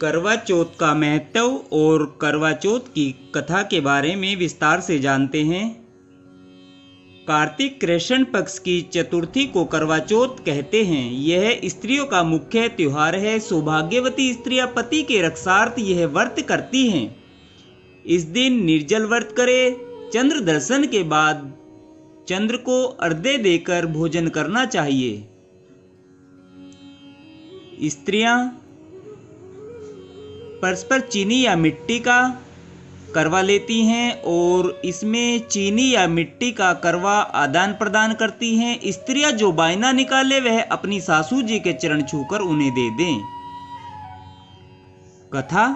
करवा चौथ का महत्व और करवा चौथ की कथा के बारे में विस्तार से जानते हैं। कार्तिक कृष्ण पक्ष की चतुर्थी को करवा चौथ कहते हैं। यह स्त्रियों का मुख्य त्योहार है। सौभाग्यवती स्त्रियां पति के रक्षार्थ यह व्रत करती हैं। इस दिन निर्जल व्रत करें। चंद्र दर्शन के बाद चंद्र को अर्घ्य देकर भोजन करना चाहिए। स्त्रियां परस्पर चीनी या मिट्टी का करवा लेती हैं और इसमें चीनी या मिट्टी का करवा आदान प्रदान करती हैं। स्त्रियां जो बायना निकाले वह अपनी सासू जी के चरण छूकर उन्हें दे दें। कथा।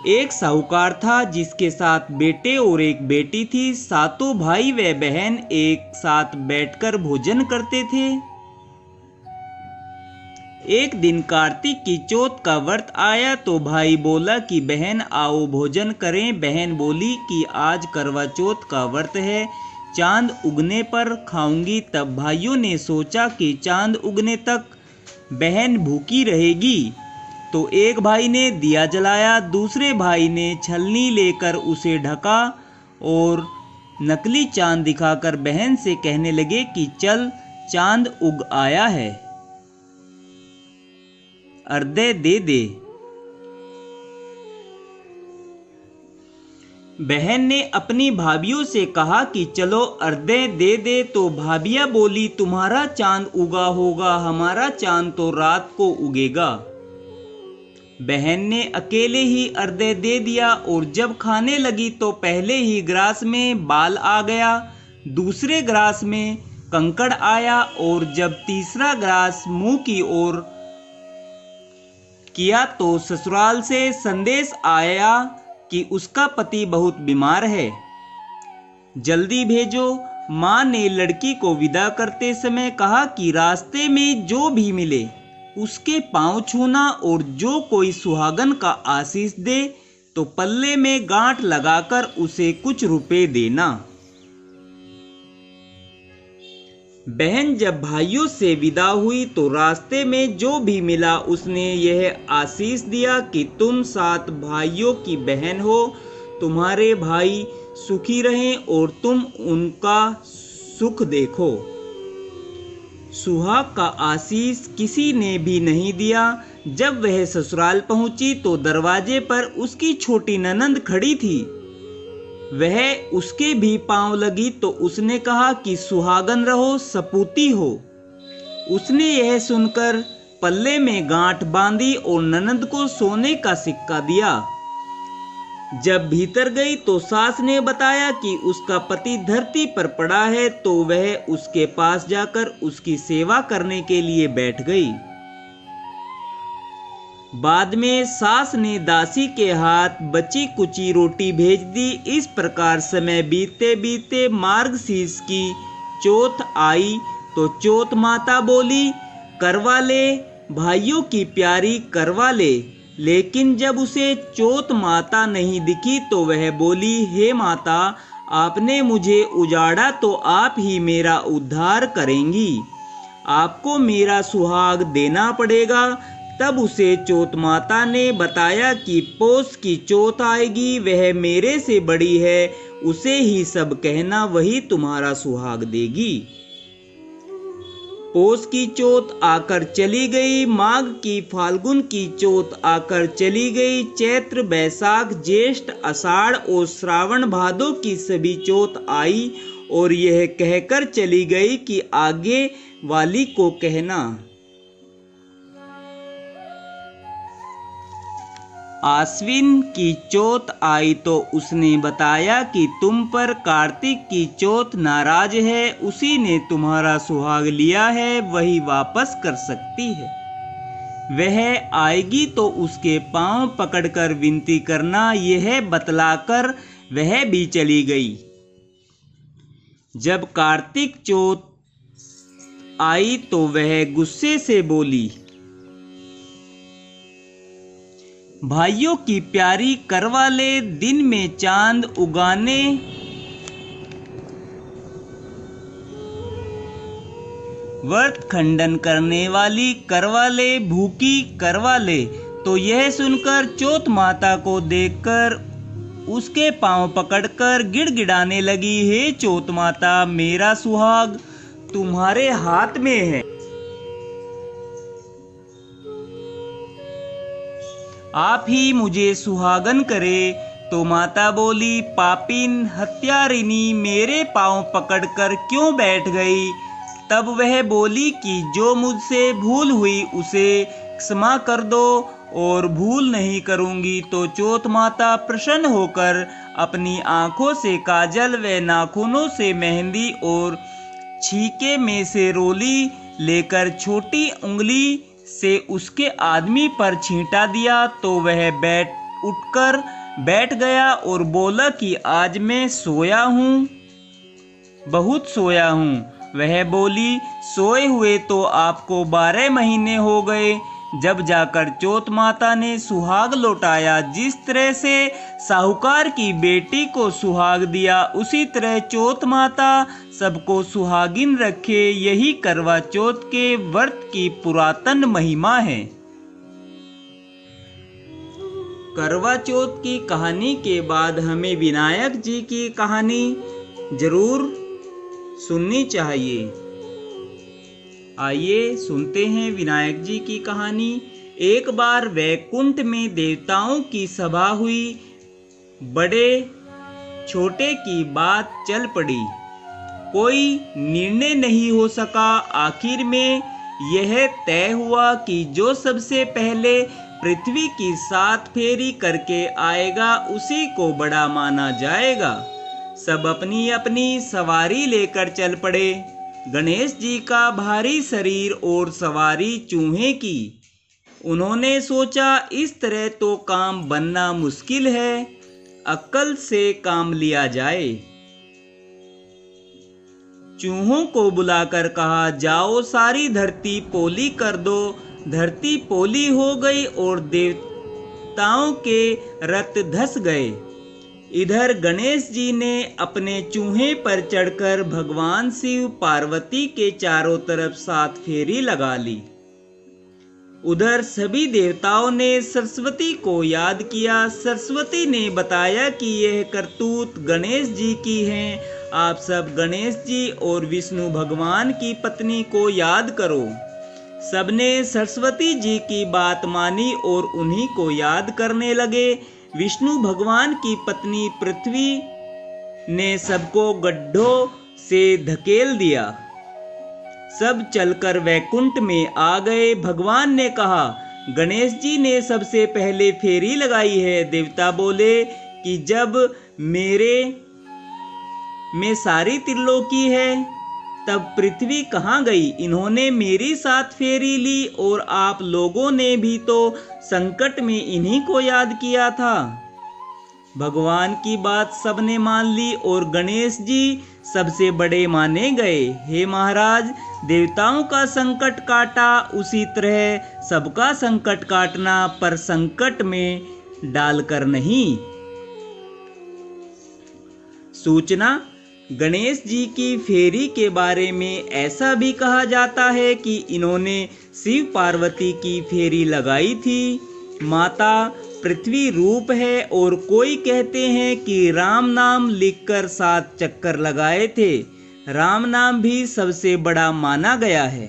एक साहूकार था जिसके 7 बेटे और एक बेटी थी। सातों भाई व बहन एक साथ बैठकर भोजन करते थे। एक दिन कार्तिक की चौथ का व्रत आया तो भाई बोला कि बहन आओ भोजन करें। बहन बोली कि आज करवा चौथ का व्रत है, चांद उगने पर खाऊंगी। तब भाइयों ने सोचा कि चांद उगने तक बहन भूखी रहेगी, तो एक भाई ने दिया जलाया, दूसरे भाई ने छलनी लेकर उसे ढका और नकली चांद दिखाकर बहन से कहने लगे कि चल चांद उग आया है, अर्घ्य दे दे। बहन ने अपनी भाभियों से कहा कि चलो अर्घ्य दे दे, तो भाभियां बोली तुम्हारा चांद उगा होगा, हमारा चांद तो रात को उगेगा। बहन ने अकेले ही अर्घ्य दे दिया और जब खाने लगी तो पहले ही ग्रास में बाल आ गया, दूसरे ग्रास में कंकड़ आया और जब तीसरा ग्रास मुंह की ओर किया तो ससुराल से संदेश आया कि उसका पति बहुत बीमार है, जल्दी भेजो। माँ ने लड़की को विदा करते समय कहा कि रास्ते में जो भी मिले उसके पांव छूना और जो कोई सुहागन का आशीष दे तो पल्ले में गांठ लगाकर उसे कुछ रुपए देना। बहन जब भाइयों से विदा हुई तो रास्ते में जो भी मिला उसने यह आशीष दिया कि तुम 7 भाइयों की बहन हो, तुम्हारे भाई सुखी रहें और तुम उनका सुख देखो। सुहाग का आशीष किसी ने भी नहीं दिया। जब वह ससुराल पहुंची तो दरवाजे पर उसकी छोटी ननंद खड़ी थी। वह उसके भी पांव लगी तो उसने कहा कि सुहागन रहो, सपूती हो। उसने यह सुनकर पल्ले में गांठ बांधी और ननंद को सोने का सिक्का दिया। जब भीतर गई तो सास ने बताया कि उसका पति धरती पर पड़ा है, तो वह उसके पास जाकर उसकी सेवा करने के लिए बैठ गई। बाद में सास ने दासी के हाथ बची कुची रोटी भेज दी। इस प्रकार समय बीतते बीतते मार्गशीर्ष की चौथ आई तो चौथ माता बोली करवा ले, भाइयों की प्यारी करवा ले। लेकिन जब उसे चौथ माता नहीं दिखी तो वह बोली हे माता, आपने मुझे उजाड़ा तो आप ही मेरा उद्धार करेंगी, आपको मेरा सुहाग देना पड़ेगा। तब उसे चौथ माता ने बताया कि पौष की चौथ आएगी, वह मेरे से बड़ी है, उसे ही सब कहना, वही तुम्हारा सुहाग देगी। पौष की चौथ आकर चली गई, माघ की फाल्गुन की चौथ आकर चली गई, चैत्र बैसाख ज्येष्ठ आषाढ़ और श्रावण भादो की सभी चौथ आई और यह कहकर चली गई कि आगे वाली को कहना। आश्विन की चौथ आई तो उसने बताया कि तुम पर कार्तिक की चौथ नाराज है, उसी ने तुम्हारा सुहाग लिया है, वही वापस कर सकती है। वह आएगी तो उसके पांव पकड़कर विनती करना, यह बतलाकर वह भी चली गई। जब कार्तिक चौथ आई तो वह गुस्से से बोली भाइयों की प्यारी करवा ले, दिन में चांद उगाने व्रत खंडन करने वाली करवा ले, भूखी करवा ले, तो यह सुनकर चौथ माता को देखकर उसके पांव पकड़कर गिड़गिड़ाने लगी, हे चौथ माता, मेरा सुहाग तुम्हारे हाथ में है, आप ही मुझे सुहागन करे। तो माता बोली, पापिन हत्यारिनी, मेरे पांव पकड़कर क्यों बैठ गई? तब वह बोली कि जो मुझसे भूल हुई उसे क्षमा कर दो और भूल नहीं करूंगी। तो चौथ माता प्रसन्न होकर अपनी आंखों से काजल व नाखूनों से मेहंदी और छीके में से रोली लेकर छोटी उंगली से उसके आदमी पर छींटा दिया। तो वह उठकर बैठ गया और बोला कि आज मैं सोया हूँ, बहुत सोया हूँ। वह बोली, सोए हुए तो आपको 12 महीने हो गए। जब जाकर चौथ माता ने सुहाग लौटाया, जिस तरह से साहूकार की बेटी को सुहाग दिया, उसी तरह चौथ माता सबको सुहागिन रखे। यही करवा चौथ के व्रत की पुरातन महिमा है। करवा चौथ की कहानी के बाद हमें विनायक जी की कहानी जरूर सुननी चाहिए। आइए सुनते हैं विनायक जी की कहानी। एक बार वैकुंठ में देवताओं की सभा हुई। बड़े छोटे की बात चल पड़ी, कोई निर्णय नहीं हो सका। आखिर में यह तय हुआ कि जो सबसे पहले पृथ्वी की 7 फेरी करके आएगा, उसी को बड़ा माना जाएगा। सब अपनी अपनी सवारी लेकर चल पड़े। गणेश जी का भारी शरीर और सवारी चूहे की। उन्होंने सोचा, इस तरह तो काम बनना मुश्किल है, अक्ल से काम लिया जाए। चूहों को बुलाकर कहा, जाओ सारी धरती पोली कर दो। धरती पोली हो गई और देवताओं के रथ धस गए। इधर गणेश जी ने अपने चूहे पर चढ़कर भगवान शिव पार्वती के चारों तरफ 7 फेरी लगा ली। उधर सभी देवताओं ने सरस्वती को याद किया। सरस्वती ने बताया कि यह करतूत गणेश जी की है। आप सब गणेश जी और विष्णु भगवान की पत्नी को याद करो। सबने सरस्वती जी की बात मानी और उन्हीं को याद करने लगे। विष्णु भगवान की पत्नी पृथ्वी ने सबको गड्ढों से धकेल दिया। सब चलकर वैकुंठ में आ गए। भगवान ने कहा, गणेश जी ने सबसे पहले फेरी लगाई है। देवता बोले कि जब मेरे में सारी त्रिलोकी है, तब पृथ्वी कहाँ गई? इन्होंने मेरी 7 फेरी ली और आप लोगों ने भी तो संकट में इन्हीं को याद किया था। भगवान की बात सबने मान ली और गणेश जी सबसे बड़े माने गए। हे महाराज, देवताओं का संकट काटा, उसी तरह सबका संकट काटना, पर संकट में डालकर नहीं। सूचना, गणेश जी की फेरी के बारे में ऐसा भी कहा जाता है कि इन्होंने शिव पार्वती की फेरी लगाई थी। माता पृथ्वी रूप है और कोई कहते हैं कि राम नाम लिखकर 7 चक्कर लगाए थे। राम नाम भी सबसे बड़ा माना गया है।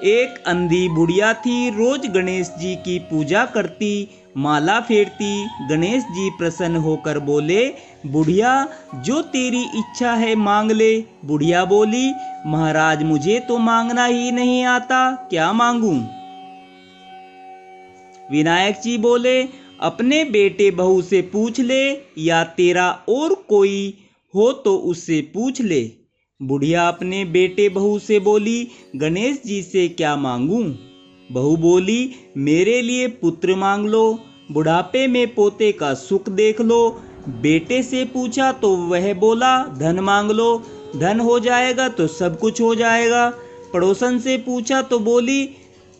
एक अंधी बुढ़िया थी, रोज गणेश जी की पूजा करती, माला फेरती। गणेश जी प्रसन्न होकर बोले, बुढ़िया, जो तेरी इच्छा है मांग ले। बुढ़िया बोली, महाराज, मुझे तो मांगना ही नहीं आता, क्या मांगूं? विनायक जी बोले, अपने बेटे बहू से पूछ ले, या तेरा और कोई हो तो उससे पूछ ले। बुढ़िया अपने बेटे बहू से बोली, गणेश जी से क्या मांगूं? बहू बोली, मेरे लिए पुत्र मांग लो, बुढ़ापे में पोते का सुख देख लो। बेटे से पूछा तो वह बोला, धन मांग लो, धन हो जाएगा तो सब कुछ हो जाएगा। पड़ोसन से पूछा तो बोली,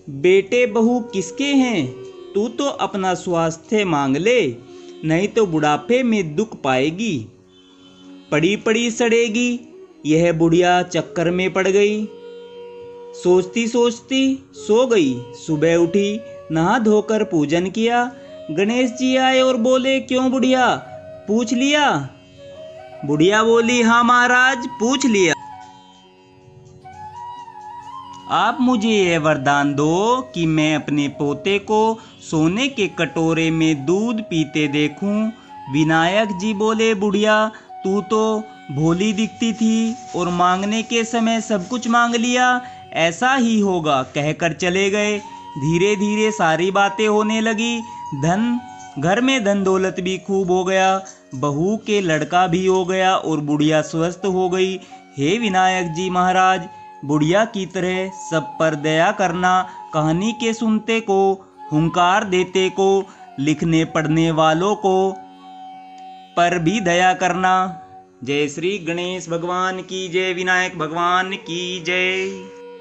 बेटे बहू किसके हैं? तू तो अपना स्वास्थ्य मांग ले, नहीं तो बुढ़ापे में दुख पाएगी, पड़ी पड़ी सड़ेगी। यह बुढ़िया चक्कर में पड़ गई। सोचती सोचती सो गई। सुबह उठी नहा धोकर पूजन किया। गणेश जी आए और बोले, क्यों बुढ़िया, पूछ लिया? बुढ़िया बोली, हाँ महाराज, पूछ लिया। आप मुझे यह वरदान दो कि मैं अपने पोते को सोने के कटोरे में दूध पीते देखूं। विनायक जी बोले, बुढ़िया, तू तो भोली दिखती थी और मांगने के समय सब कुछ मांग लिया, ऐसा ही होगा, कहकर चले गए। धीरे धीरे सारी बातें होने लगी। घर में धन दौलत भी खूब हो गया, बहू के लड़का भी हो गया और बुढ़िया स्वस्थ हो गई। हे विनायक जी महाराज, बुढ़िया की तरह सब पर दया करना, कहानी के सुनते को, हुंकार देते को, लिखने पढ़ने वालों को पर भी दया करना। जय श्री गणेश भगवान की जय, विनायक भगवान की जय।